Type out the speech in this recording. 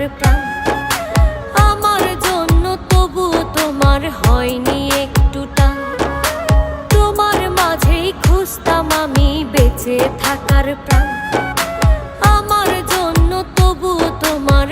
থাকার প্রাণ। আমার জন্য তবু তোমার হয়নি একটু টান। তোমার মাঝেই খুঁজতাম আমি বেঁচে থাকার প্রাণ। আমার জন্য তবু তোমার